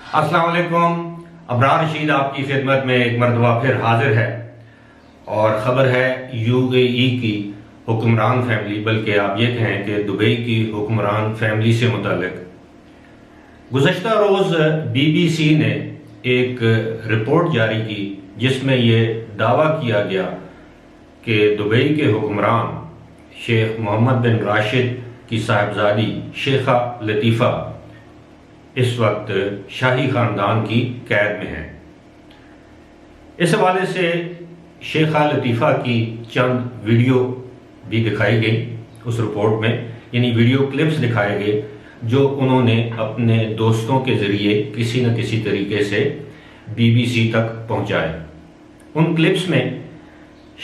السلام علیکم. ابرار رشید آپ کی خدمت میں ایک مرتبہ پھر حاضر ہے اور خبر ہے یو اے ای کی حکمران فیملی، بلکہ آپ یہ کہیں کہ دبئی کی حکمران فیملی سے متعلق. گزشتہ روز بی بی سی نے ایک رپورٹ جاری کی جس میں یہ دعویٰ کیا گیا کہ دبئی کے حکمران شیخ محمد بن راشد کی صاحبزادی شیخہ لطیفہ اس وقت شاہی خاندان کی قید میں ہیں. اس حوالے سے شیخہ لطیفہ کی چند ویڈیو بھی دکھائی گئی اس رپورٹ میں، یعنی ویڈیو کلپس دکھائے گئے جو انہوں نے اپنے دوستوں کے ذریعے کسی نہ کسی طریقے سے بی بی سی تک پہنچائے. ان کلپس میں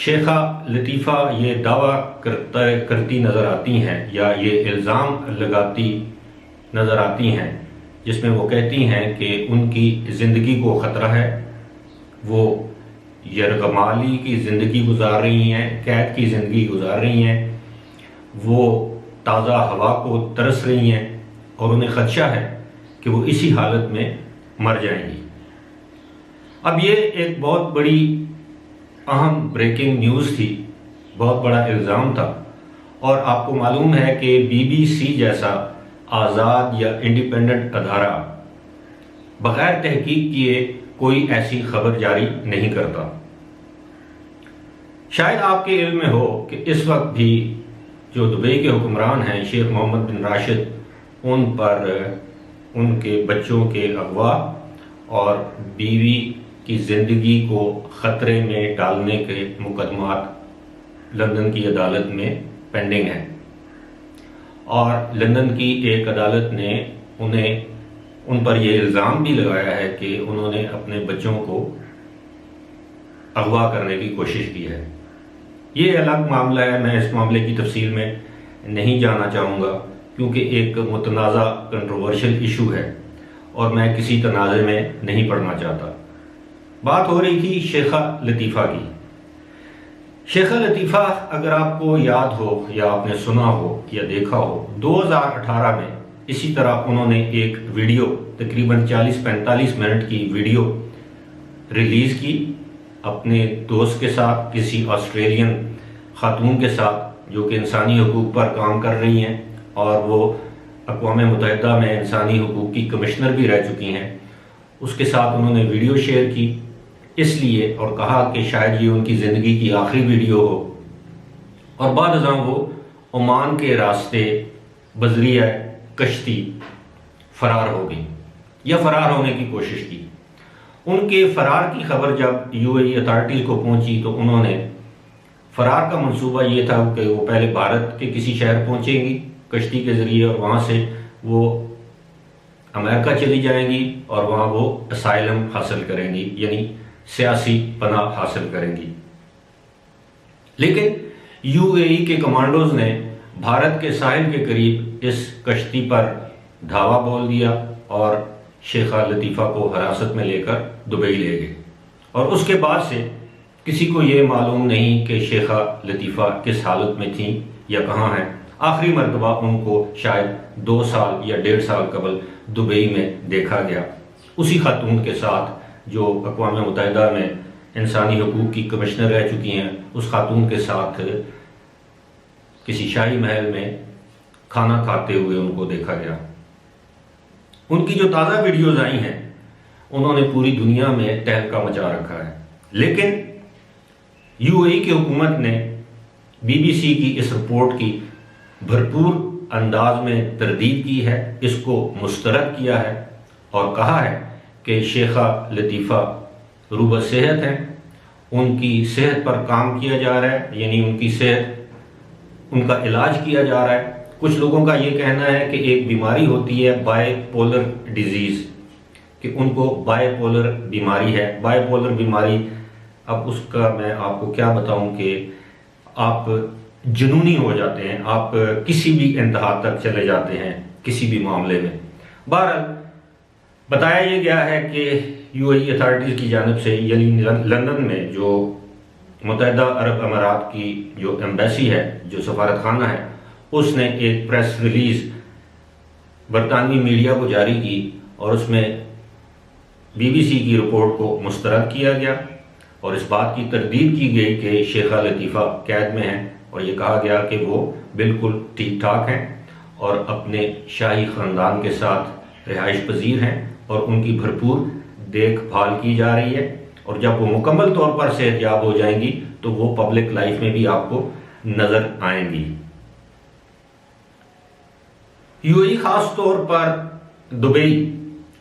شیخہ لطیفہ یہ دعویٰ کرتی نظر آتی ہیں یا یہ الزام لگاتی نظر آتی ہیں، جس میں وہ کہتی ہیں کہ ان کی زندگی کو خطرہ ہے، وہ یرغمالی کی زندگی گزار رہی ہیں، قید کی زندگی گزار رہی ہیں، وہ تازہ ہوا کو ترس رہی ہیں اور انہیں خدشہ ہے کہ وہ اسی حالت میں مر جائیں گی. اب یہ ایک بہت بڑی اہم بریکنگ نیوز تھی، بہت بڑا الزام تھا، اور آپ کو معلوم ہے کہ بی بی سی جیسا آزاد یا انڈیپینڈنٹ ادارہ بغیر تحقیق کیے کوئی ایسی خبر جاری نہیں کرتا. شاید آپ کے علم میں ہو کہ اس وقت بھی جو دبئی کے حکمران ہیں شیخ محمد بن راشد، ان پر ان کے بچوں کے اغوا اور بیوی کی زندگی کو خطرے میں ڈالنے کے مقدمات لندن کی عدالت میں پینڈنگ ہیں، اور لندن کی ایک عدالت نے ان پر یہ الزام بھی لگایا ہے کہ انہوں نے اپنے بچوں کو اغوا کرنے کی کوشش کی ہے. یہ الگ معاملہ ہے، میں اس معاملے کی تفصیل میں نہیں جانا چاہوں گا کیونکہ ایک متنازع کنٹروورشل ایشو ہے اور میں کسی تنازع میں نہیں پڑنا چاہتا. بات ہو رہی تھی شیخہ لطیفہ کی. شیخہ لطیفہ اگر آپ کو یاد ہو یا آپ نے سنا ہو یا دیکھا ہو، 2018 میں اسی طرح انہوں نے ایک ویڈیو تقریباً 40-45 منٹ کی ویڈیو ریلیز کی اپنے دوست کے ساتھ، کسی آسٹریلین خاتون کے ساتھ جو کہ انسانی حقوق پر کام کر رہی ہیں اور وہ اقوام متحدہ میں انسانی حقوق کی کمشنر بھی رہ چکی ہیں. اس کے ساتھ انہوں نے ویڈیو شیئر کی اس لیے اور کہا کہ شاید یہ ان کی زندگی کی آخری ویڈیو ہو، اور بعد ازاں وہ عمان کے راستے بذریعہ کشتی فرار ہو گئی یا فرار ہونے کی کوشش کی. ان کے فرار کی خبر جب یو اے ای اتھارٹیز کو پہنچی تو انہوں نے فرار کا منصوبہ یہ تھا کہ وہ پہلے بھارت کے کسی شہر پہنچیں گی کشتی کے ذریعے اور وہاں سے وہ امریکہ چلی جائیں گی اور وہاں وہ اسائلم حاصل کریں گی، یعنی سیاسی پناہ حاصل کریں گی. لیکن یو اے ای کے کمانڈوز نے بھارت کے ساحل کے قریب اس کشتی پر دھاوا بول دیا اور شیخہ لطیفہ کو حراست میں لے کر دبئی لے گئے، اور اس کے بعد سے کسی کو یہ معلوم نہیں کہ شیخہ لطیفہ کس حالت میں تھیں یا کہاں ہیں. آخری مرتبہ ان کو شاید 2 سال یا 1.5 سال قبل دبئی میں دیکھا گیا، اسی خاتون کے ساتھ جو اقوام متحدہ میں انسانی حقوق کی کمشنر رہ چکی ہیں. اس خاتون کے ساتھ کسی شاہی محل میں کھانا کھاتے ہوئے ان کو دیکھا گیا. ان کی جو تازہ ویڈیوز آئی ہیں انہوں نے پوری دنیا میں تہلکہ مچا رکھا ہے، لیکن یو اے ای کی حکومت نے بی بی سی کی اس رپورٹ کی بھرپور انداز میں تردید کی ہے، اس کو مسترد کیا ہے اور کہا ہے کہ شیخہ لطیفہ روبہ صحت ہیں، ان کی صحت پر کام کیا جا رہا ہے، یعنی ان کی صحت، ان کا علاج کیا جا رہا ہے. کچھ لوگوں کا یہ کہنا ہے کہ ایک بیماری ہوتی ہے بائی پولر ڈیزیز، کہ ان کو بائی پولر بیماری ہے. بائی پولر بیماری، اب اس کا میں آپ کو کیا بتاؤں کہ آپ جنونی ہو جاتے ہیں، آپ کسی بھی انتہا تک چلے جاتے ہیں کسی بھی معاملے میں. بہرحال بتایا یہ گیا ہے کہ یو اے ای اتھارٹیز کی جانب سے، یعنی لندن میں جو متحدہ عرب امارات کی جو ایمبیسی ہے، جو سفارت خانہ ہے، اس نے ایک پریس ریلیز برطانوی میڈیا کو جاری کی اور اس میں BBC کی رپورٹ کو مسترد کیا گیا اور اس بات کی تردید کی گئی کہ شیخہ لطیفہ قید میں ہیں، اور یہ کہا گیا کہ وہ بالکل ٹھیک ٹھاک ہیں اور اپنے شاہی خاندان کے ساتھ رہائش پذیر ہیں اور ان کی بھرپور دیکھ بھال کی جا رہی ہے، اور جب وہ مکمل طور پر صحت یاب ہو جائیں گی تو وہ پبلک لائف میں بھی آپ کو نظر آئیں گی۔ UAE خاص طور پر دبئی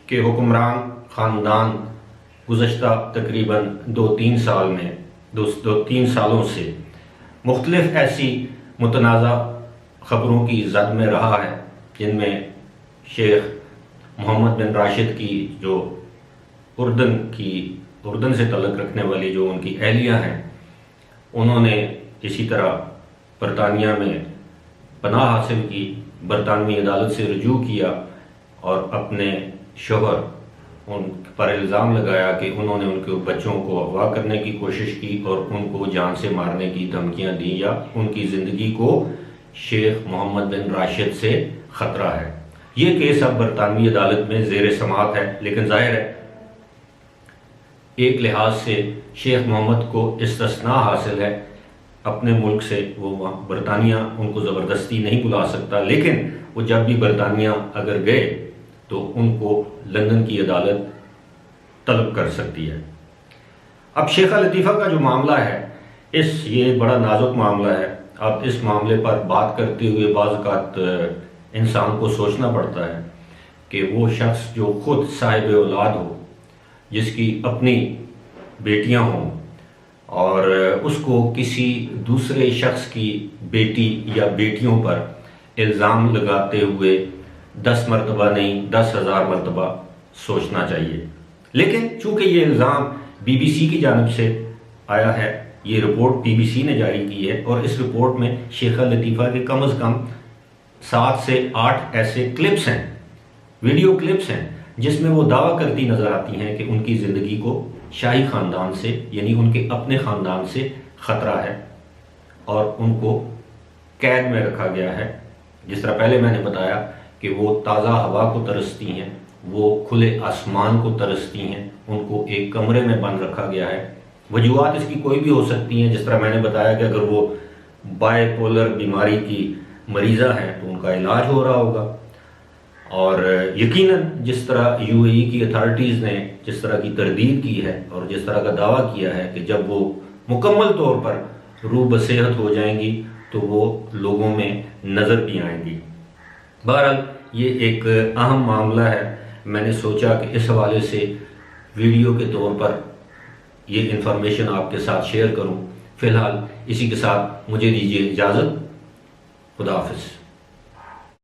کے حکمران خاندان گزشتہ تقریباً دو تین سالوں سے مختلف ایسی متنازع خبروں کی زد میں رہا ہے، جن میں شیخ محمد بن راشد کی جو اردن سے تعلق رکھنے والی جو ان کی اہلیہ ہیں، انہوں نے اسی طرح برطانیہ میں پناہ حاصل کی، برطانوی عدالت سے رجوع کیا اور اپنے شوہر ان پر الزام لگایا کہ انہوں نے ان کے بچوں کو اغوا کرنے کی کوشش کی اور ان کو جان سے مارنے کی دھمکیاں دی یا ان کی زندگی کو شیخ محمد بن راشد سے خطرہ ہے۔ یہ کیس اب برطانوی عدالت میں زیر سماعت ہے، لیکن ظاہر ہے ایک لحاظ سے شیخ محمد کو استثناء حاصل ہے، اپنے ملک سے وہ برطانیہ ان کو زبردستی نہیں بلا سکتا، لیکن وہ جب بھی برطانیہ اگر گئے تو ان کو لندن کی عدالت طلب کر سکتی ہے۔ اب شیخہ لطیفہ کا جو معاملہ ہے، یہ بڑا نازک معاملہ ہے۔ اب اس معاملے پر بات کرتے ہوئے بعض اوقات انسان کو سوچنا پڑتا ہے کہ وہ شخص جو خود صاحب اولاد ہو، جس کی اپنی بیٹیاں ہوں، اور اس کو کسی دوسرے شخص کی بیٹی یا بیٹیوں پر الزام لگاتے ہوئے 10 مرتبہ نہیں 10,000 مرتبہ سوچنا چاہیے۔ لیکن چونکہ یہ الزام BBC کی جانب سے آیا ہے، یہ رپورٹ BBC نے جاری کی ہے، اور اس رپورٹ میں شیخہ لطیفہ کے کم از کم 7 سے 8 ایسے کلپس ہیں، ویڈیو کلپس ہیں، جس میں وہ دعویٰ کرتی نظر آتی ہیں کہ ان کی زندگی کو شاہی خاندان سے، یعنی ان کے اپنے خاندان سے خطرہ ہے اور ان کو قید میں رکھا گیا ہے۔ جس طرح پہلے میں نے بتایا کہ وہ تازہ ہوا کو ترستی ہیں، وہ کھلے آسمان کو ترستی ہیں، ان کو ایک کمرے میں بند رکھا گیا ہے۔ وجوہات اس کی کوئی بھی ہو سکتی ہیں، جس طرح میں نے بتایا کہ اگر وہ بائی پولر بیماری کی مریضہ ہیں تو ان کا علاج ہو رہا ہوگا، اور یقیناً جس طرح UAE کی اتھارٹیز نے جس طرح کی تردید کی ہے اور جس طرح کا دعویٰ کیا ہے کہ جب وہ مکمل طور پر روح بصحت ہو جائیں گی تو وہ لوگوں میں نظر بھی آئیں گی۔ بہرحال یہ ایک اہم معاملہ ہے، میں نے سوچا کہ اس حوالے سے ویڈیو کے طور پر یہ انفارمیشن آپ کے ساتھ شیئر کروں۔ فی الحال اسی کے ساتھ مجھے دیجیے اجازت، خدا حافظ۔